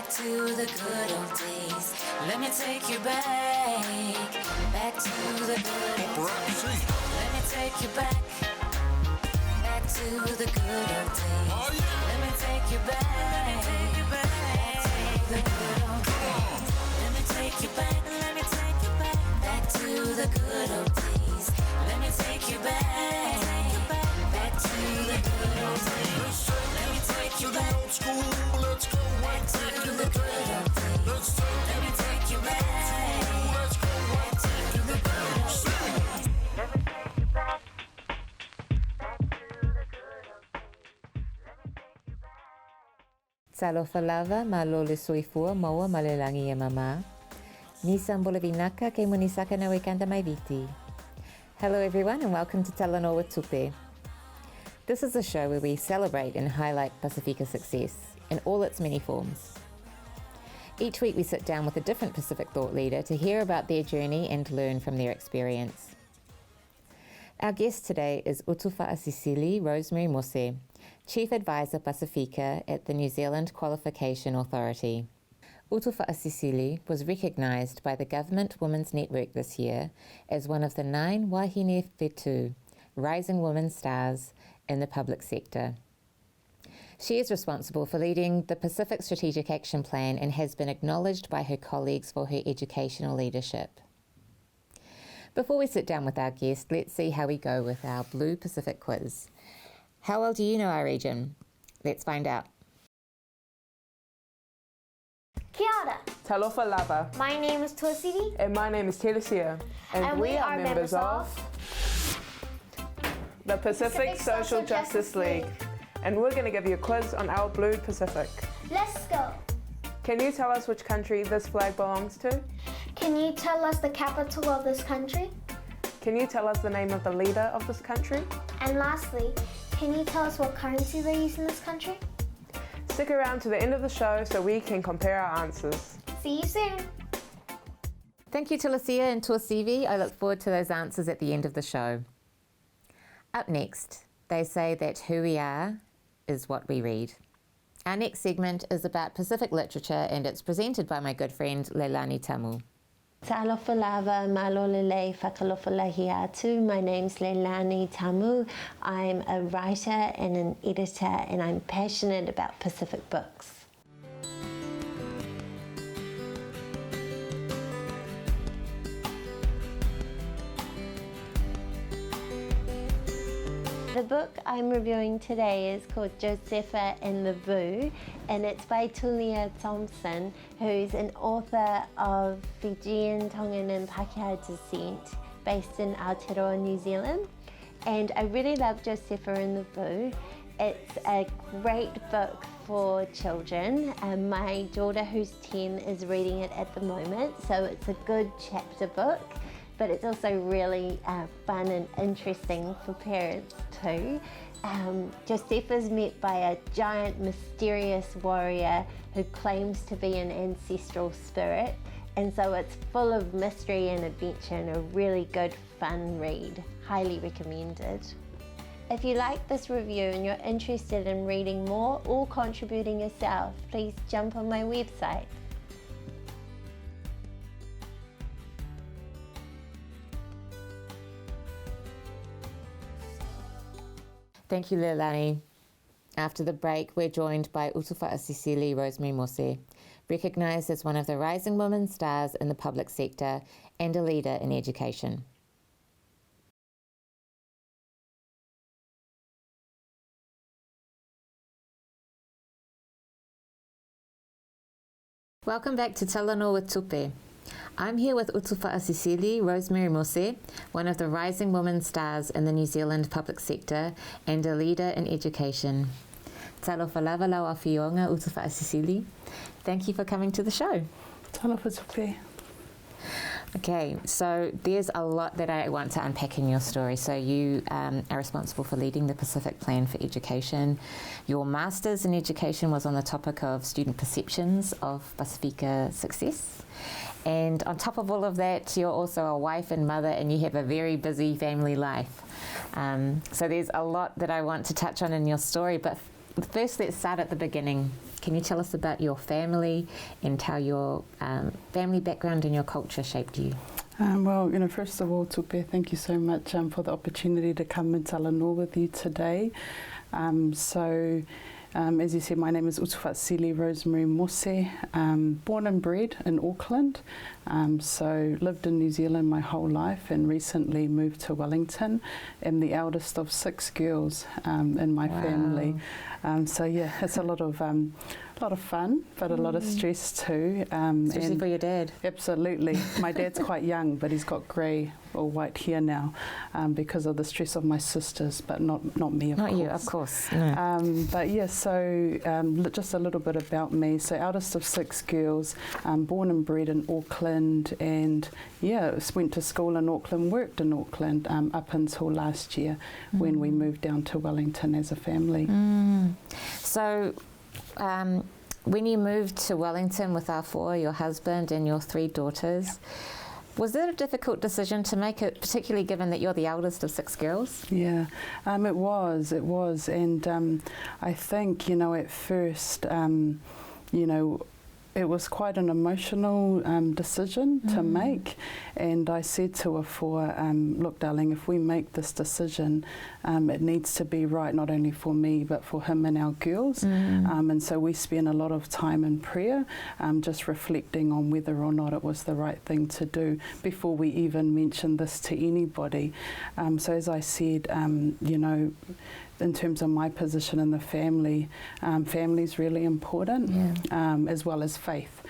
back to the good old days. Let me take you back to the good old days. Let me take you back to the good old days. Oh, yeah. Let me take you back to the good old days. Let me take you back to the good old days. Let me take you back to the good old days. Let me take you back old school. Let's go back to the good old days. Let's take Let me take you back Let's go to the good old days. Let me take you back to the good old days. Let me take you back. Talofa lava ma lole soifua maua ma Leilani e mama. Nisa mbolavinaka ke munisaka na wekanda mai viti. Hello everyone and welcome to Talanoa with Tupe. This is a show where we celebrate and highlight Pasifika success in all its many forms. Each week we sit down with a different Pacific thought leader to hear about their journey and learn from their experience. Our guest today is Utufa'asisili Rosemary Mose, Chief Advisor Pasifika at the New Zealand Qualification Authority. Utufa'asisili was recognised by the Government Women's Network this year as one of the 9 Wāhine Whetū, rising women stars in the public sector. She is responsible for leading the Pacific Strategic Action Plan and has been acknowledged by her colleagues for her educational leadership. Before we sit down with our guest, let's see how we go with our Blue Pacific quiz. How well do you know our region? Let's find out. Kia ora. Talofa lava. My name is Tuasivi. And my name is Telesia. And we are members of the Pacific Social Justice League. And we're going to give you a quiz on our Blue Pacific. Let's go. Can you tell us which country this flag belongs to? Can you tell us the capital of this country? Can you tell us the name of the leader of this country? And lastly, can you tell us what currency they use in this country? Stick around to the end of the show so we can compare our answers. See you soon. Thank you, Telesia and Tuasivi. I look forward to those answers at the end of the show. Up next, they say that who we are is what we read. Our next segment is about Pacific literature and it's presented by my good friend Leilani Tamu. Talofa lava malolele whakalofalahi atu. My name's Leilani Tamu. I'm a writer and an editor and I'm passionate about Pacific books. The book I'm reviewing today is called Josepha and the Voo, and it's by Tulia Thompson, who's an author of Fijian, Tongan and Pākehā descent based in Aotearoa, New Zealand. And I really love Josepha and the Voo. It's a great book for children. My daughter, who's 10, is reading it at the moment, so it's a good chapter book. But it's also really fun and interesting for parents too. Joseph is met by a giant mysterious warrior who claims to be an ancestral spirit, and so it's full of mystery and adventure and a really good fun read. Highly recommended. If you like this review and you're interested in reading more or contributing yourself, please jump on my website. Thank you, Leilani. After the break, we're joined by Utufa'asisili Rosemary Mose, recognised as one of the rising women stars in the public sector and a leader in education. Welcome back to Talanoa with Tupe. I'm here with Utufa'asisili Rosemary Mose, one of the rising women stars in the New Zealand public sector and a leader in education. Talofa lava lau a whionga Utufa'asisili. Thank you for coming to the show. Talofa tupe. Okay, so there's a lot that I want to unpack in your story. So you are responsible for leading the Pacific Plan for Education. Your Masters in Education was on the topic of student perceptions of Pasifika success. And on top of all of that, you're also a wife and mother, and you have a very busy family life. So there's a lot that I want to touch on in your story. But first let's start at the beginning. Can you tell us about your family and how your family background and your culture shaped you? Well, first of all, Tupe, thank you so much for the opportunity to come and Talanoa with you today. As you said, my name is Utufa'asisili Rosemary Mose, born and bred in Auckland, so lived in New Zealand my whole life and recently moved to Wellington. I'm the eldest of 6 girls in my family. So yeah, it's a lot of fun, but a lot of stress too. Especially for your dad. Absolutely. My dad's quite young, but he's got grey or white hair now because of the stress of my sisters, but not me, of course. Not you, of course. No. But yeah, so just a little bit about me. So eldest of 6 girls, born and bred in Auckland, and yeah, went to school in Auckland, worked in Auckland up until last year when we moved down to Wellington as a family. So when you moved to Wellington with Afoa, your husband and your 3 daughters, was it a difficult decision to make, it, particularly given that you're the eldest of 6 girls? Yeah, it was, and I think, at first, it was quite an emotional decision to make, and I said to Afoa, look darling, if we make this decision, it needs to be right not only for me but for him and our girls, and so we spent a lot of time in prayer, just reflecting on whether or not it was the right thing to do before we even mentioned this to anybody. So as I said, in terms of my position in the family, family's really important, as well as faith.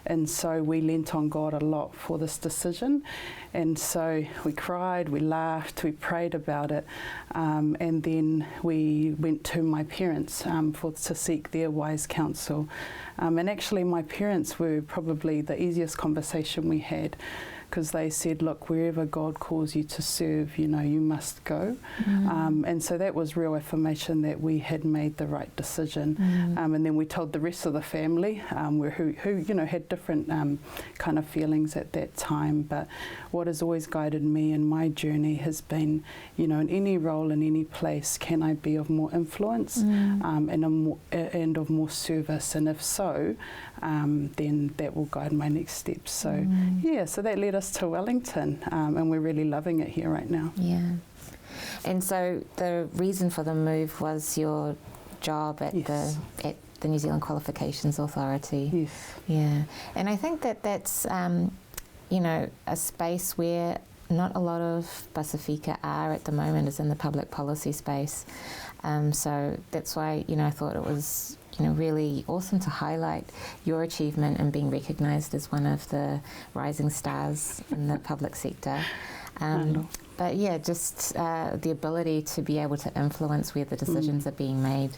And so we leant on God a lot for this decision. And so we cried, we laughed, we prayed about it. And then we went to my parents to seek their wise counsel. And actually my parents were probably the easiest conversation we had, because they said, look, wherever God calls you to serve, you must go. And so that was real affirmation that we had made the right decision. And then we told the rest of the family who had different kind of feelings at that time. But what has always guided me in my journey has been, in any role, in any place, can I be of more influence and of more service? And if so, then that will guide my next steps. So so that led us to Wellington, and we're really loving it here right now. Yeah. And so the reason for the move was your job at the New Zealand Qualifications Authority. Yes. Yeah. And I think that's a space where not a lot of Pasifika are at the moment, is in the public policy space. So that's why, I thought it was really awesome to highlight your achievement and being recognised as one of the rising stars in the public sector. But yeah, just the ability to be able to influence where the decisions are being made.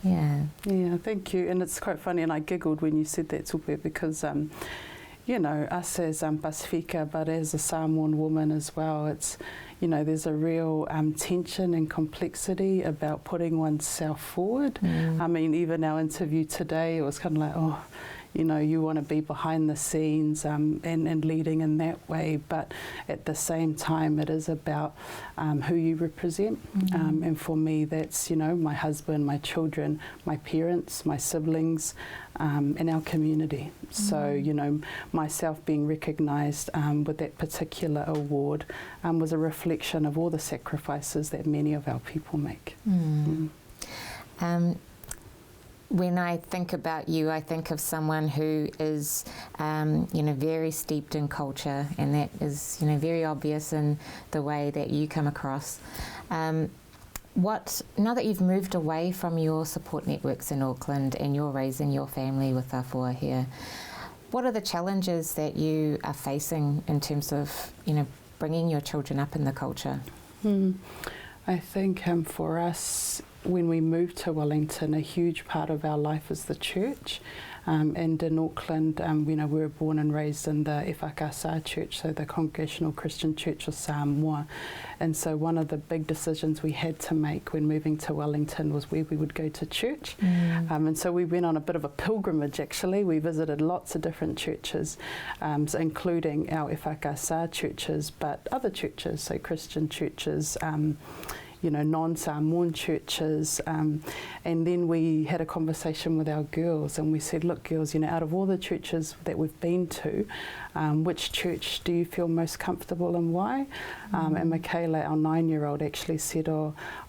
Yeah. Yeah, thank you. And it's quite funny, and I giggled when you said that, Tupe, because us as Pasifika, but as a Samoan woman as well, it's there's a real tension and complexity about putting oneself forward. I mean, even our interview today, it was kind of like, you want to be behind the scenes and leading in that way, but at the same time it is about who you represent, and for me that's my husband, my children, my parents, my siblings, and our community. So myself being recognised with that particular award was a reflection of all the sacrifices that many of our people make. When I think about you, I think of someone who is, very steeped in culture, and that is, very obvious in the way that you come across. Now that you've moved away from your support networks in Auckland and you're raising your family with Afoa here, what are the challenges that you are facing in terms of, bringing your children up in the culture? I think for us, when we moved to Wellington, a huge part of our life is the church. And in Auckland, we were born and raised in the Whakasa Church, so the Congregational Christian Church of Samoa. And so one of the big decisions we had to make when moving to Wellington was where we would go to church. And so we went on a bit of a pilgrimage, actually. We visited lots of different churches, so including our Whakasa churches, but other churches, so Christian churches, non-Samoan churches, and then we had a conversation with our girls and we said, look girls, out of all the churches that we've been to, which church do you feel most comfortable and why? And Michaela, our 9-year-old, actually said,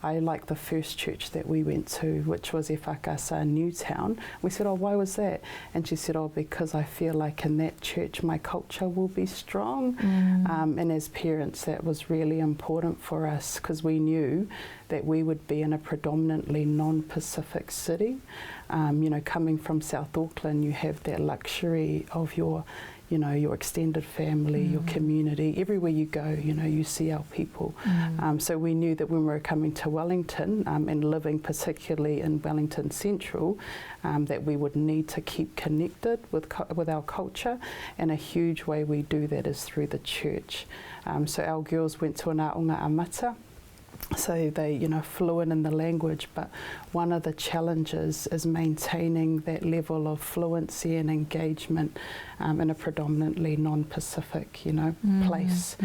I like the first church that we went to, which was Whakasa Newtown. We said, why was that? And she said, because I feel like in that church my culture will be strong. And as parents, that was really important for us because we knew that we would be in a predominantly non-Pacific city. Coming from South Auckland, you have that luxury of your extended family, your community. Everywhere you go, you see our people. So we knew that when we were coming to Wellington and living particularly in Wellington Central, that we would need to keep connected with our culture, and a huge way we do that is through the church. So our girls went to an aonga amata. So they, fluent in the language, but one of the challenges is maintaining that level of fluency and engagement in a predominantly non-Pacific, place.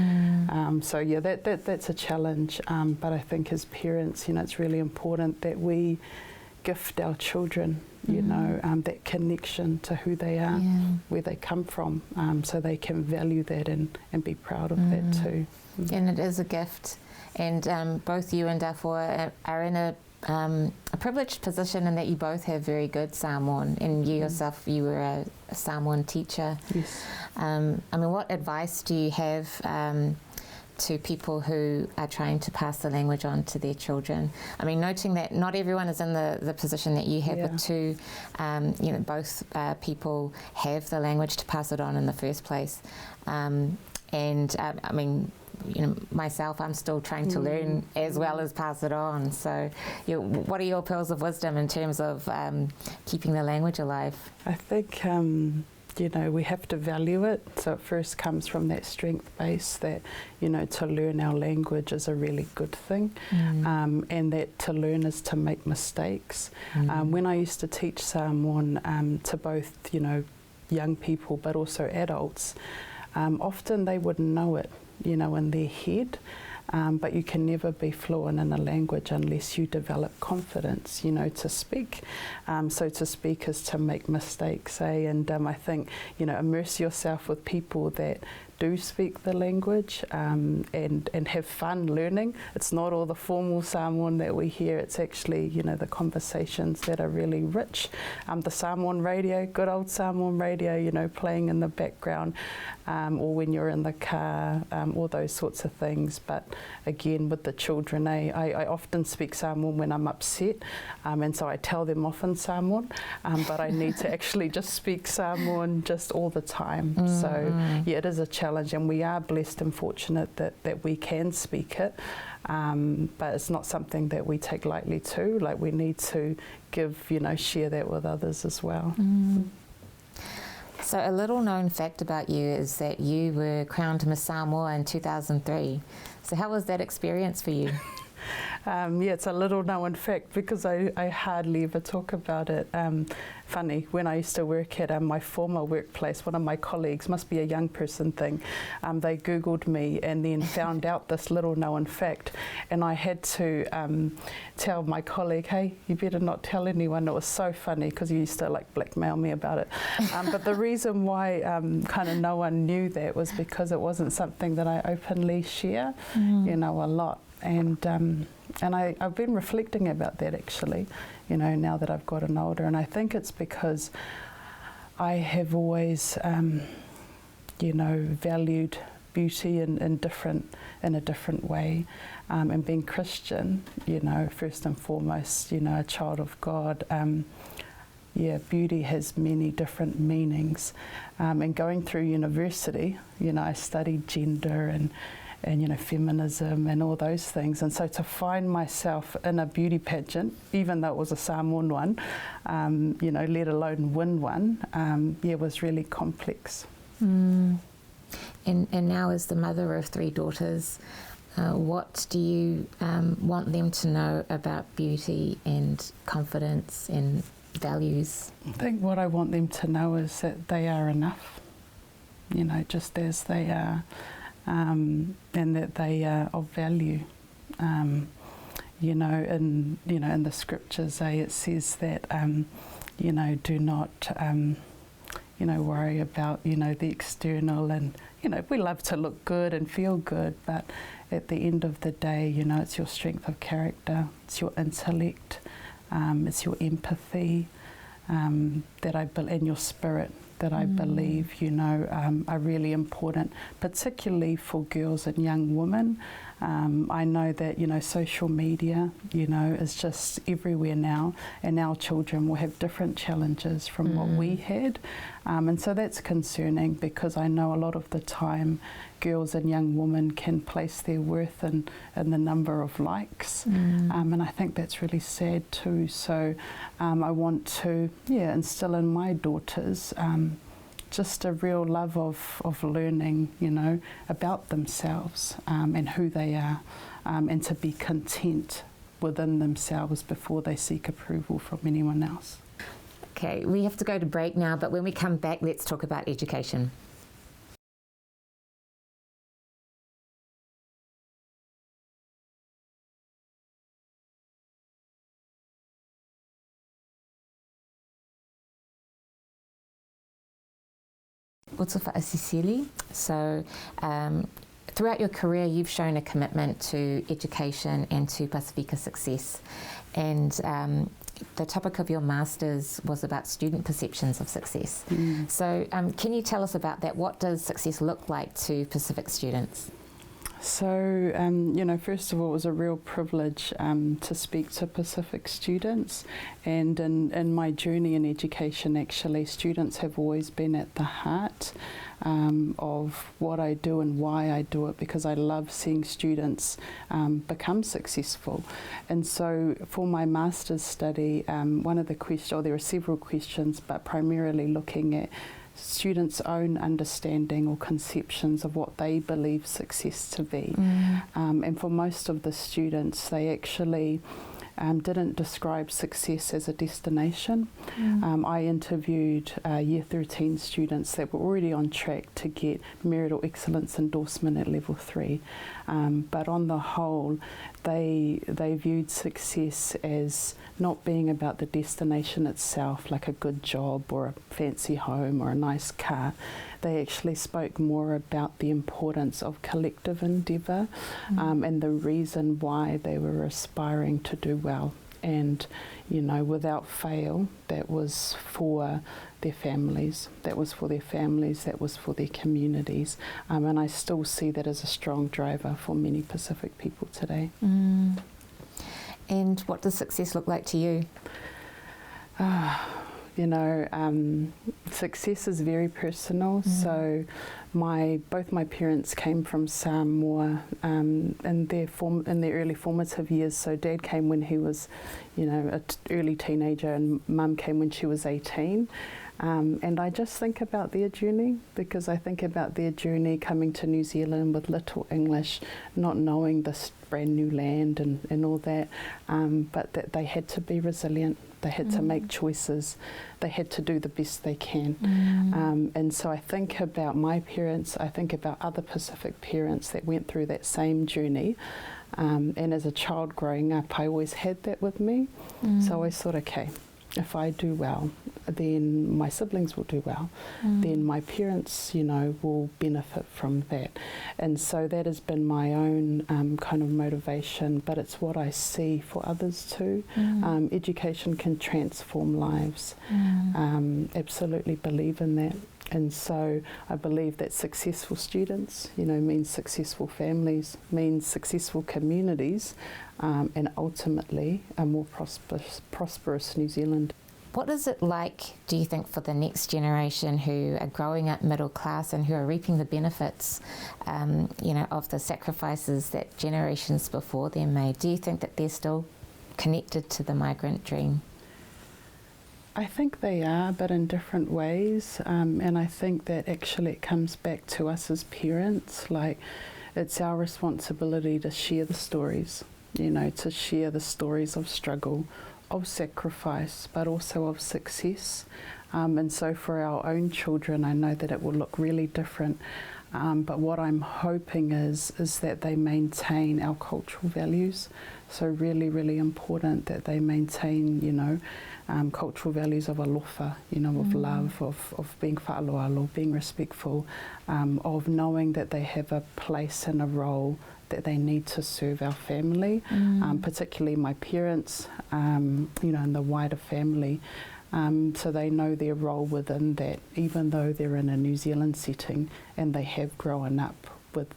So yeah, that's a challenge. But I think as parents, it's really important that we gift our children, that connection to who they are, where they come from, so they can value that and be proud of that too. And it is a gift. And both you and Dafua are in a privileged position in that you both have very good Samoan, and you yourself, you were a Samoan teacher. Yes. What advice do you have to people who are trying to pass the language on to their children? Noting that not everyone is in the position that you have with two, both people have the language to pass it on in the first place. Myself, I'm still trying to learn as well as pass it on. So, what are your pearls of wisdom in terms of keeping the language alive? I think, we have to value it. So it first comes from that strength base that, to learn our language is a really good thing, and that to learn is to make mistakes. When I used to teach Samoan to both, young people but also adults, often they wouldn't know it, in their head, but you can never be fluent in a language unless you develop confidence, to speak. So to speak is to make mistakes, and I think, immerse yourself with people that do speak the language, and have fun learning. It's not all the formal Samoan that we hear, it's actually, the conversations that are really rich. The Samoan radio, good old Samoan radio, playing in the background, or when you're in the car, all those sorts of things. But again, with the children, I often speak Samoan when I'm upset, and so I tell them off in Samoan, but I need to actually just speak Samoan just all the time. So yeah, it is a challenge, and we are blessed and fortunate that we can speak it, but it's not something that we take lightly too. Like, we need to give, share that with others as well. So a little known fact about you is that you were crowned Miss Samoa in 2003. So how was that experience for you? Yeah, it's a little known fact because I hardly ever talk about it. Funny, when I used to work at my former workplace, one of my colleagues, must be a young person thing, they Googled me and then found out this little known fact, and I had to tell my colleague, hey, you better not tell anyone. It was so funny because he used to blackmail me about it. But the reason why kind of no one knew that was because it wasn't something that I openly share, a lot. And I've been reflecting about that actually, now that I've gotten older, and I think it's because I have always, valued beauty in a different way, and being Christian, first and foremost, a child of God. Beauty has many different meanings, and going through university, I studied gender and feminism and all those things, and so to find myself in a beauty pageant, even though it was a Samoan one, let alone win one, was really complex. And now, as the mother of 3 daughters, what do you want them to know about beauty and confidence and values? I think what I want them to know is that they are enough, just as they are. And that they are of value. in the scriptures, it says that do not worry about the external, and we love to look good and feel good, but at the end of the day, it's your strength of character, it's your intellect, it's your empathy and your spirit that I believe are really important, particularly for girls and young women. I know that social media is just everywhere now, and our children will have different challenges from what we had, and so that's concerning, because I know a lot of the time girls and young women can place their worth in the number of likes, and I think that's really sad too. So I want to instill in my daughters just a real love of learning, about themselves and who they are, and to be content within themselves before they seek approval from anyone else. Okay, we have to go to break now, but when we come back, let's talk about education. Utufaasisili. So throughout your career, you've shown a commitment to education and to Pasifika success. And the topic of your Masters was about student perceptions of success. So can you tell us about that? What does success look like to Pacific students? So, first of all, it was a real privilege to speak to Pacific students, and in my journey in education, actually, students have always been at the heart of what I do and why I do it, because I love seeing students become successful. And so for my master's study, one of the questions, there are several questions, but primarily looking at students' own understanding or conceptions of what they believe success to be. And for most of the students, they actually didn't describe success as a destination. I interviewed year 13 students that were already on track to get Merit or Excellence endorsement at level 3. But on the whole, they viewed success as not being about the destination itself, like a good job or a fancy home or a nice car. They actually spoke more about the importance of collective endeavour and the reason why they were aspiring to do well. And, without fail, that was for their families, that was for their communities. And I still see that as a strong driver for many Pacific people today. And what does success look like to you? Success is very personal. So both my parents came from Samoa in their early formative years. So Dad came when he was, an early teenager, and Mum came when she was 18. And I just think about their journey, because I think about their journey coming to New Zealand with little English, not knowing this brand new land and all that, but that they had to be resilient. They had to make choices. They had to do the best they can. And so I think about my parents, I think about other Pacific parents that went through that same journey. And as a child growing up, I always had that with me. So I always thought, okay, if I do well, then my siblings will do well. Then my parents, will benefit from that. And so that has been my own kind of motivation, but it's what I see for others too. Education can transform lives. Absolutely believe in that. And so I believe that successful students, means successful families, means successful communities, and ultimately a more prosperous New Zealand. What is it like, do you think, for the next generation who are growing up middle class and who are reaping the benefits, of the sacrifices that generations before them made? Do you think that they're still connected to the migrant dream? I think they are, but in different ways. And I think that actually it comes back to us as parents. Like, it's our responsibility to share the stories, to share the stories of struggle, of sacrifice, but also of success. And so for our own children, I know that it will look really different. But what I'm hoping is that they maintain our cultural values. So really, really important that they maintain, you know, cultural values of alofa, you know, of love, of being whaaloalo, being respectful, of knowing that they have a place and a role that they need to serve our family, particularly my parents, you know, and the wider family. So they know their role within that, even though they're in a New Zealand setting and they have grown up with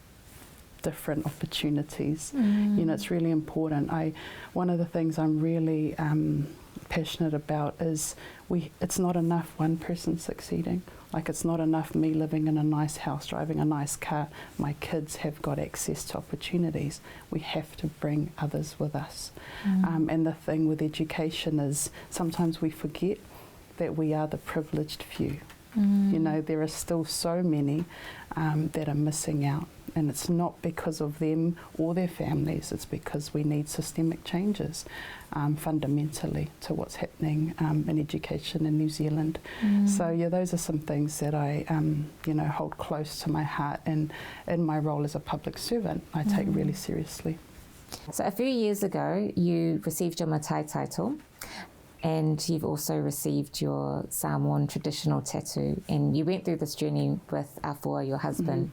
different opportunities. You know, it's really important. One of the things I'm really passionate about is it's not enough one person succeeding. Like, it's not enough me living in a nice house, driving a nice car. My kids have got access to opportunities. We have to bring others with us. And the thing with education is sometimes we forget that we are the privileged few. You know, there are still so many that are missing out. And it's not because of them or their families, it's because we need systemic changes fundamentally to what's happening in education in New Zealand. So yeah, those are some things that I you know, hold close to my heart, and in my role as a public servant I take really seriously. So a few years ago you received your Matai title, and you've also received your Samoan traditional tattoo, and you went through this journey with Afua, your husband.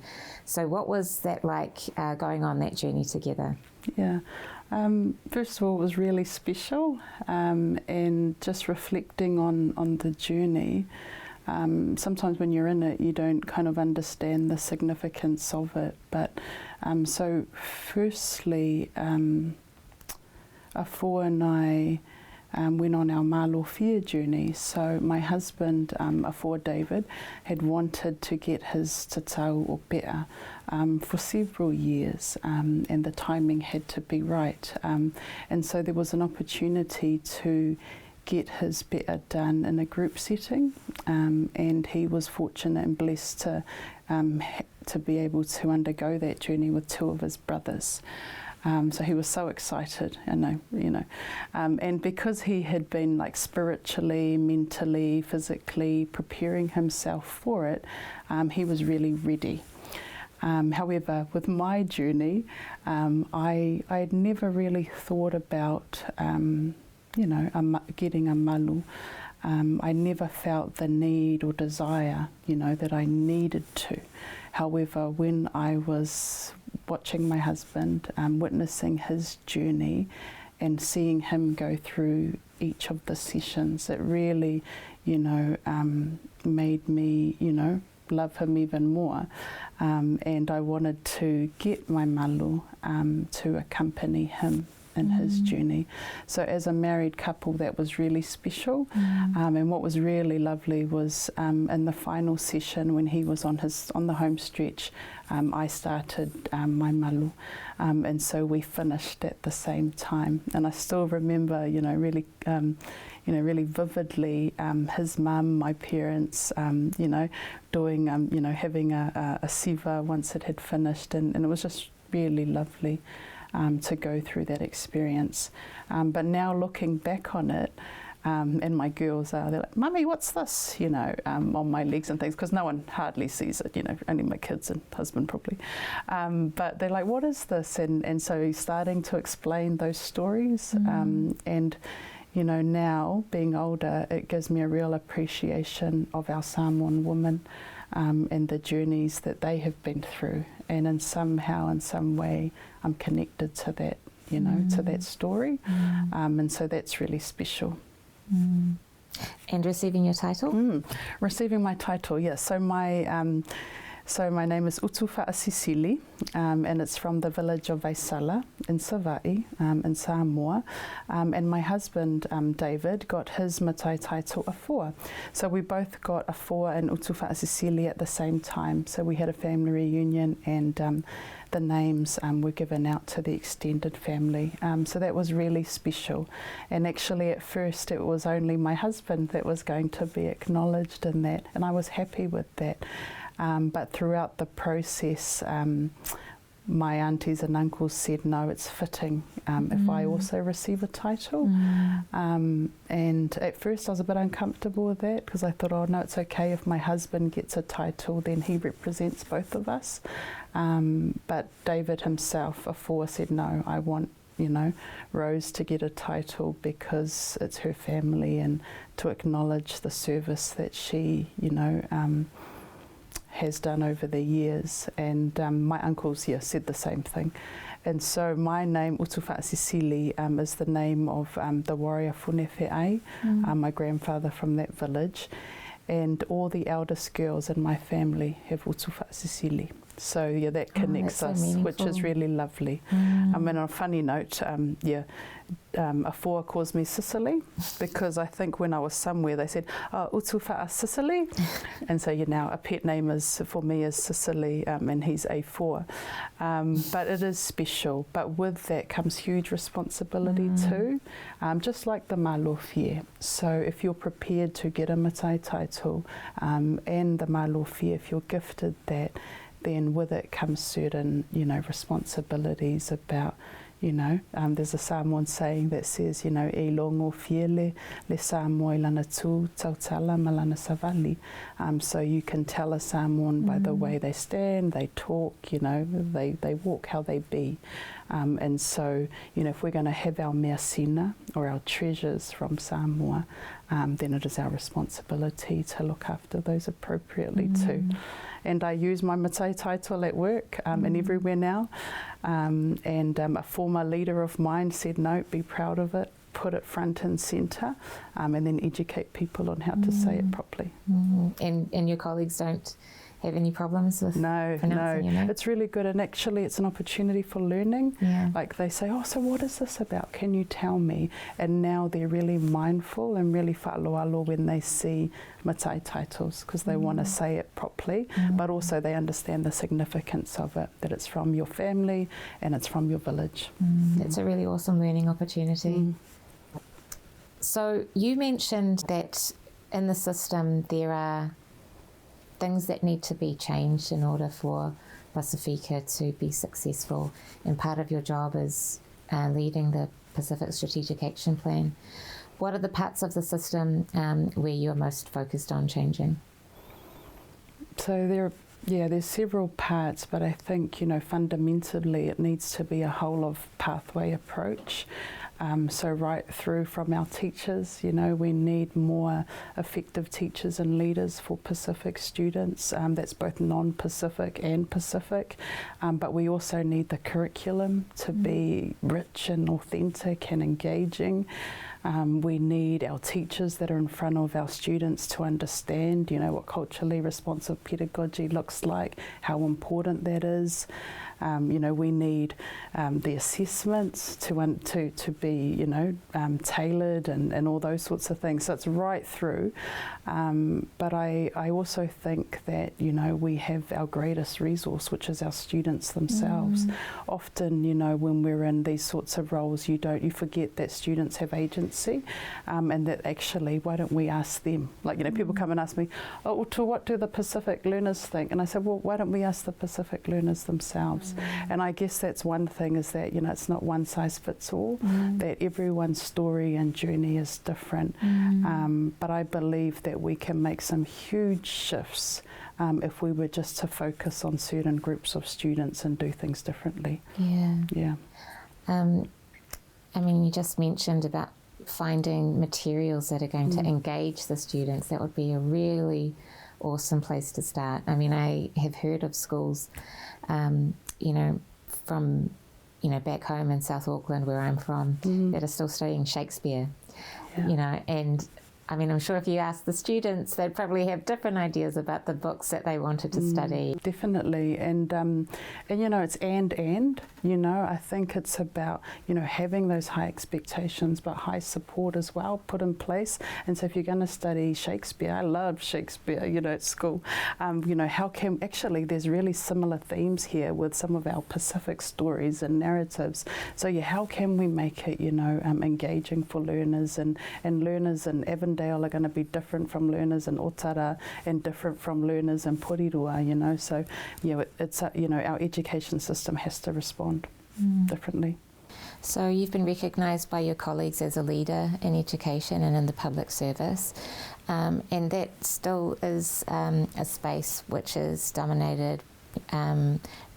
So what was that like, going on that journey together? Yeah, first of all, it was really special, and just reflecting on the journey. Sometimes when you're in it, you don't kind of understand the significance of it. But so firstly, Afua and I went on our Malofia Journey. So my husband, Afua David, had wanted to get his tatau o pea for several years, and the timing had to be right. And so there was an opportunity to get his pea done in a group setting, and he was fortunate and blessed to be able to undergo that journey with two of his brothers. So he was so excited, you know, and because he had been like spiritually, mentally, physically preparing himself for it, he was really ready. However, with my journey, I'd never really thought about, you know, getting a malu. I never felt the need or desire, you know, that I needed to. However, when I was watching my husband, witnessing his journey and seeing him go through each of the sessions, it really, you know, made me, you know, love him even more. And I wanted to get my malu to accompany him in his journey. So as a married couple, that was really special. And what was really lovely was in the final session, when he was on the home stretch, I started my malu, and so we finished at the same time. And I still remember, you know, really really vividly, his mum, my parents, you know, doing, you know, having a siva once it had finished, and it was just really lovely to go through that experience. But now looking back on it, and my girls they're like, "Mummy, what's this?" You know, on my legs and things, because no one hardly sees it, you know, only my kids and husband probably. But they're like, "What is this?" And so starting to explain those stories, and you know, now being older, it gives me a real appreciation of our Samoan women, and the journeys that they have been through, and in some way I'm connected to that, you know, to that story, and so that's really special. And receiving your title? Receiving my title, yes. So my name is Utufaasisili, and it's from the village of Vaisala in Sava'i, in Samoa. And my husband, David, got his Matai title Afua. So we both got Afua and Utufaasisili at the same time. So we had a family reunion, and the names were given out to the extended family. So that was really special. And actually at first it was only my husband that was going to be acknowledged in that, and I was happy with that. But throughout the process, my aunties and uncles said, no, it's fitting if I also receive a title. And at first I was a bit uncomfortable with that because I thought, oh no, it's okay if my husband gets a title, then he represents both of us. But David himself, Afua, said, no, I want, you know, Rose to get a title because it's her family and to acknowledge the service that she, you know, has done over the years. And my uncles, said the same thing. And so my name, Utufaasisili, is the name of the warrior Funefe'ai, my grandfather from that village. And all the eldest girls in my family have Utufa'asisili. So that connects us, which is really lovely. And on a funny note, Afua calls me Sicily because I think when I was somewhere they said, oh, Utufa'asisili. And so now a pet name for me is Sicily, and he's Afua. But it is special. But with that comes huge responsibility too, just like the Malofia. So if you're prepared to get a Matai title and the Malofia, if you're gifted that, then with it comes certain, responsibilities about, there's a Samoan saying that says, e longo fiele le Samoa lana tū tautala malana savali. So you can tell a Samoan by the way they stand, they talk, they walk how they be. And so, if we're going to have our mea sina or our treasures from Samoa, then it is our responsibility to look after those appropriately too. And I use my Matai title at work and everywhere now. And a former leader of mine said, no, be proud of it, put it front and centre, and then educate people on how to say it properly. And your colleagues don't have any problems with pronouncing your name? It's really good, and actually it's an opportunity for learning. Like they say, oh, so what is this about? Can you tell me? And now they're really mindful and really wha'aloalo when they see Matai titles because they want to say it properly, but also they understand the significance of it, that it's from your family and it's from your village. It's a really awesome learning opportunity. So you mentioned that in the system there are things that need to be changed in order for Pasifika to be successful, and part of your job is leading the Pacific Strategic Action Plan. What are the parts of the system where you're most focused on changing? So there's several parts, but I think, fundamentally it needs to be a whole of pathway approach. So right through from our teachers, we need more effective teachers and leaders for Pacific students. That's both non-Pacific and Pacific. But we also need the curriculum to be rich and authentic and engaging. We need our teachers that are in front of our students to understand, what culturally responsive pedagogy looks like, how important that is. We need the assessments to be, tailored and all those sorts of things. So it's right through. But I also think that, we have our greatest resource, which is our students themselves. Often, when we're in these sorts of roles, you forget that students have agency, and that actually, why don't we ask them? Like, people come and ask me, oh, to what do the Pacific learners think? And I said, well, why don't we ask the Pacific learners themselves? And I guess that's one thing, is that, it's not one size fits all, that everyone's story and journey is different. But I believe that we can make some huge shifts if we were just to focus on certain groups of students and do things differently. You just mentioned about finding materials that are going to engage the students. That would be a really awesome place to start. I have heard of schools from back home in South Auckland, where I'm from, that are still studying Shakespeare, and I'm sure if you ask the students, they'd probably have different ideas about the books that they wanted to study. Definitely, and it's and You know, I think it's about, you know, having those high expectations but high support as well put in place. And so if you're going to study Shakespeare, I love Shakespeare, you know, at school, you know, how can, actually there's really similar themes here with some of our Pacific stories and narratives. So yeah, how can we make it, you know, engaging for learners, and learners in Avondale are going to be different from learners in Otara and different from learners in Porirua, you know. So yeah, it's you know, our education system has to respond differently. So you've been recognised by your colleagues as a leader in education and in the public service, and that still is a space which is dominated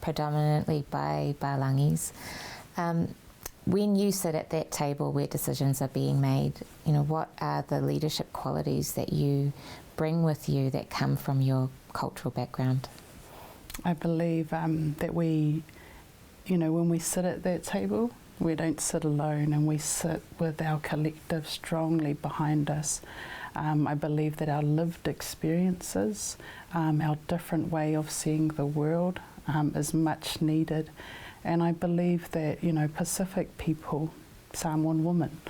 predominantly by Balangis. When you sit at that table where decisions are being made, you know, what are the leadership qualities that you bring with you that come from your cultural background? I believe that we, you know, when we sit at that table, we don't sit alone, and we sit with our collective strongly behind us. I believe that our lived experiences, our different way of seeing the world is much needed. And I believe that, you know, Pacific people, Samoan women,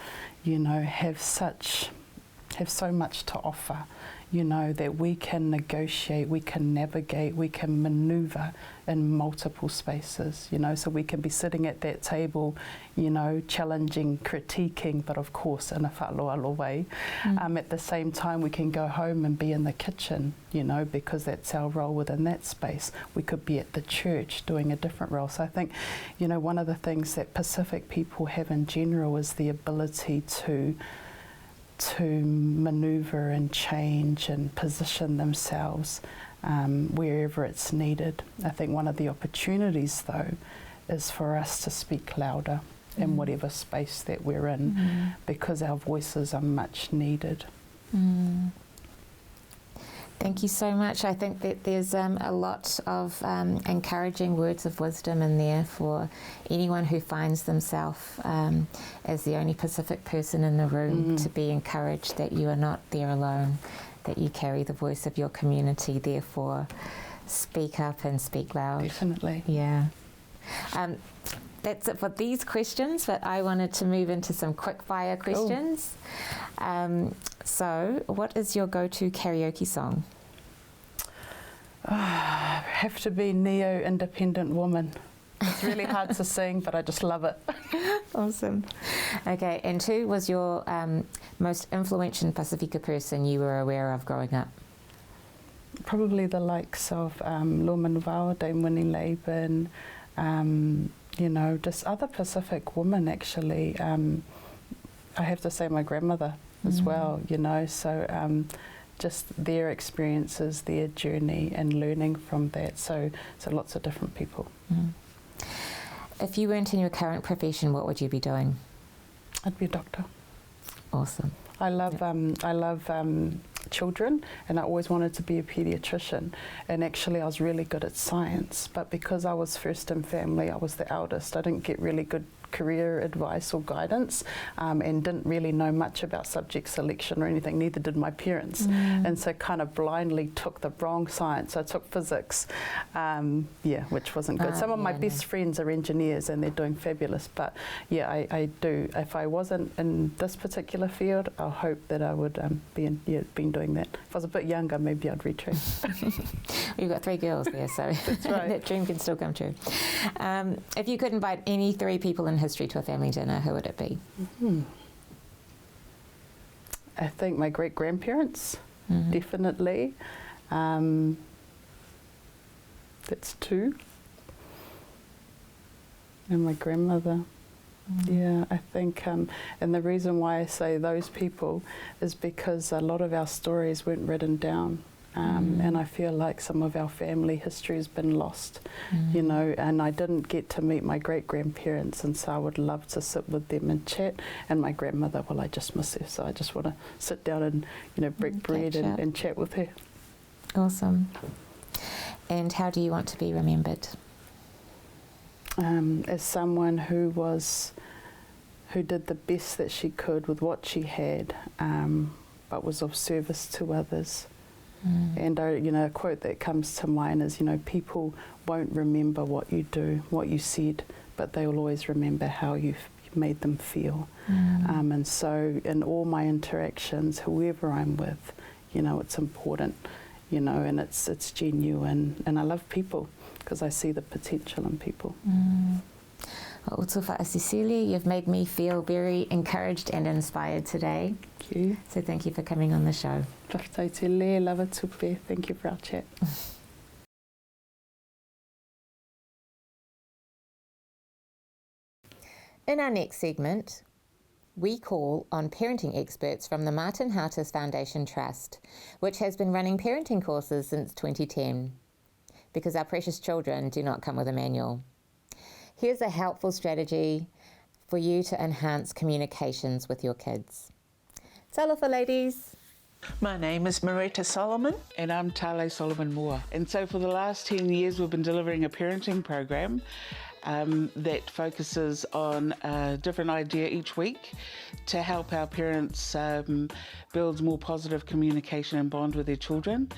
you know, have so much to offer, you know, that we can negotiate, we can navigate, we can manoeuvre in multiple spaces, you know, so we can be sitting at that table, you know, challenging, critiquing, but of course in a whāloalo way. At the same time, we can go home and be in the kitchen, you know, because that's our role within that space. We could be at the church doing a different role. So I think, you know, one of the things that Pacific people have in general is the ability to manoeuvre and change and position themselves wherever it's needed. I think one of the opportunities, though, is for us to speak louder in whatever space that we're in, because our voices are much needed. Thank you so much. I think that there's a lot of encouraging words of wisdom in there for anyone who finds themselves as the only Pacific person in the room, to be encouraged that you are not there alone, that you carry the voice of your community, therefore speak up and speak loud. Definitely. Yeah. That's it for these questions, but I wanted to move into some quick fire questions. So what is your go-to karaoke song? Have to be Neo Independent Woman. It's really hard to sing, but I just love it. Awesome. Okay, and who was your most influential Pasifika person you were aware of growing up? Probably the likes of Loma Nuanua, Dame Winnie Laban, you know, just other Pacific women actually. I have to say my grandmother as well, you know, so just their experiences, their journey and learning from that, so lots of different people. If you weren't in your current profession, what would you be doing? I'd be a doctor. Awesome. I love children, and I always wanted to be a paediatrician, and actually I was really good at science, but because I was first in family, I was the eldest, I didn't get really good career advice or guidance, and didn't really know much about subject selection or anything, neither did my parents, and so kind of blindly took the wrong science. I took physics, which wasn't good. Some of my best friends are engineers and they're doing fabulous, but yeah, I do, if I wasn't in this particular field, I hope that I would been doing that. If I was a bit younger, maybe I'd retrain. You've got 3 girls there, so that's right. That dream can still come true. If you could invite any 3 people in history to a family dinner, who would it be? I think my great-grandparents, definitely. That's 2. And my grandmother. Yeah, I think, and the reason why I say those people is because a lot of our stories weren't written down. And I feel like some of our family history has been lost, you know, and I didn't get to meet my great-grandparents, and so I would love to sit with them and chat. And my grandmother, well, I just miss her, so I just want to sit down and, you know, break bread and chat with her. Awesome. And how do you want to be remembered? As someone who did the best that she could with what she had, but was of service to others. And you know, a quote that comes to mind is, you know, people won't remember what you do, what you said, but they will always remember how you've made them feel. And so in all my interactions, whoever I'm with, you know, it's important, you know, and it's genuine, and I love people because I see the potential in people. Utufaasisili, you've made me feel very encouraged and inspired today. Thank you. So thank you for coming on the show. Raftautele, lava tupe. Thank you for our chat. In our next segment, we call on parenting experts from the Martin Hautus Foundation Trust, which has been running parenting courses since 2010, because our precious children do not come with a manual. Here's a helpful strategy for you to enhance communications with your kids. Talofa, ladies. My name is Maretta Solomon. And I'm Talanoa Solomon-Mua. And so for the last 10 years, we've been delivering a parenting program that focuses on a different idea each week to help our parents build more positive communication and bond with their children,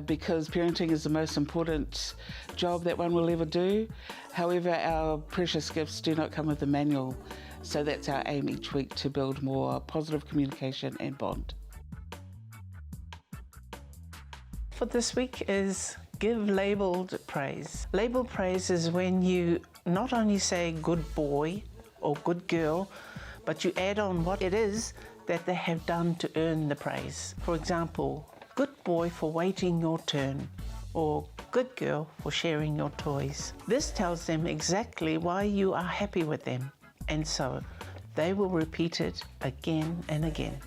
because parenting is the most important job that one will ever do. However, our precious gifts do not come with a manual, so that's our aim each week, to build more positive communication and bond. For this week is give labelled praise. Labelled praise is when you not only say good boy or good girl, but you add on what it is that they have done to earn the praise. For example, good boy for waiting your turn, or good girl for sharing your toys. This tells them exactly why you are happy with them, and so they will repeat it again and again.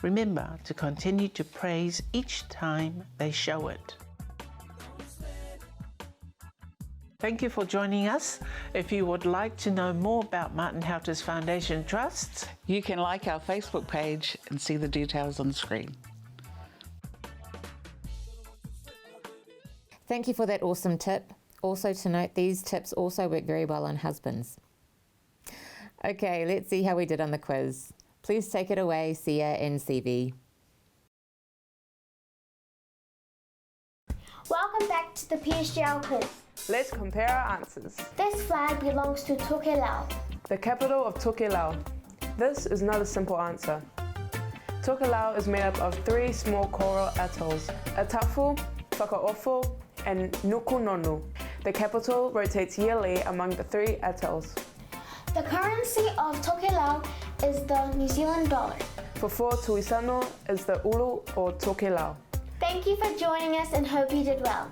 Remember to continue to praise each time they show it. Thank you for joining us. If you would like to know more about Martin Hautus Foundation Trust, You can like our Facebook page and see the details on the screen. Thank you for that awesome tip. Also to note, these tips also work very well on husbands. Okay, let's see how we did on the quiz. Please take it away, Sia and CV. Welcome back to the PSJL quiz. Let's compare our answers. This flag belongs to Tokelau. The capital of Tokelau. This is not a simple answer. Tokelau is made up of 3 small coral atolls, Atafu, Whakaofo, and Nukunonu. The capital rotates yearly among the 3 atolls. The currency of Tokelau is the New Zealand dollar. For 4 tuisano is the ulu or Tokelau. Thank you for joining us and hope you did well.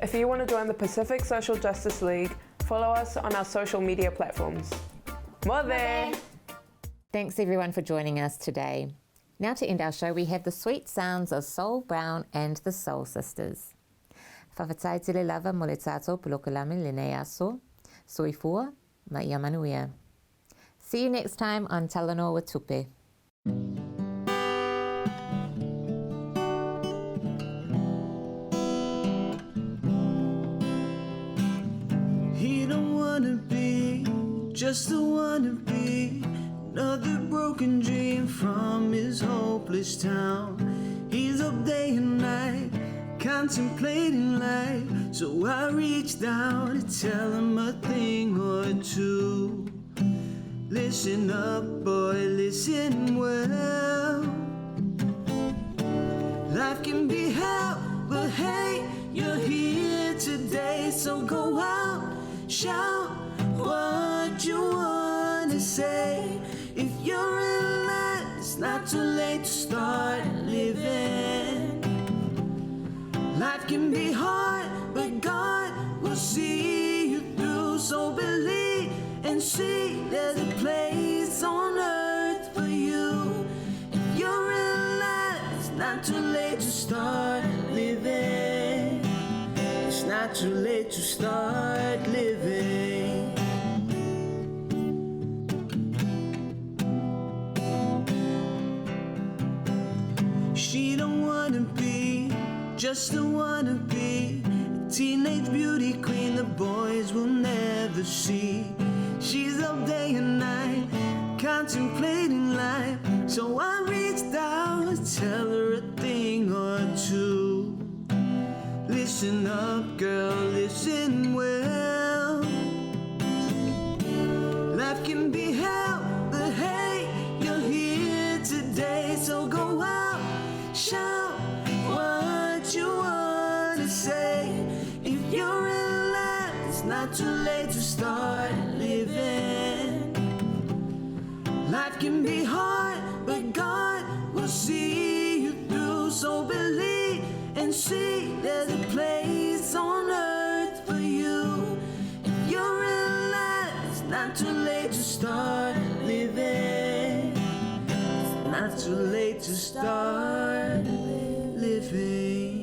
If you want to join the Pacific Social Justice League, follow us on our social media platforms. Mode! Thanks everyone for joining us today. Now to end our show, we have the sweet sounds of Soul Brown and the Soul Sisters. Whawhataitele lava mo le tātou pulokalame lenei aso, soifua ma ia manuia. See you next time on Talanoa Tupe. He don't wanna be just a wannabe, another broken dream from his hopeless town. He's up day and night, contemplating life, so I reached down to tell him a thing or two. Listen up, boy, listen well. Life can be hell, but hey, you're here today, so go out, shout what you wanna say. If you're in line, it's not too late to start living. Life can be hard, but God will see you through. So believe and see there's a place on earth for you. If you're in line, it's not too late to start living. It's not too late to start living. She don't wanna be just a wannabe, a teenage beauty queen the boys will never see. She's up day and night, contemplating life, so I reached out to tell her a thing or two. Listen up, girl, listen well. not too late to start living. Life can be hard, but God will see you through. So believe and see there's a place on earth for you. If you realize it's not too late to start living. It's not too late to start living.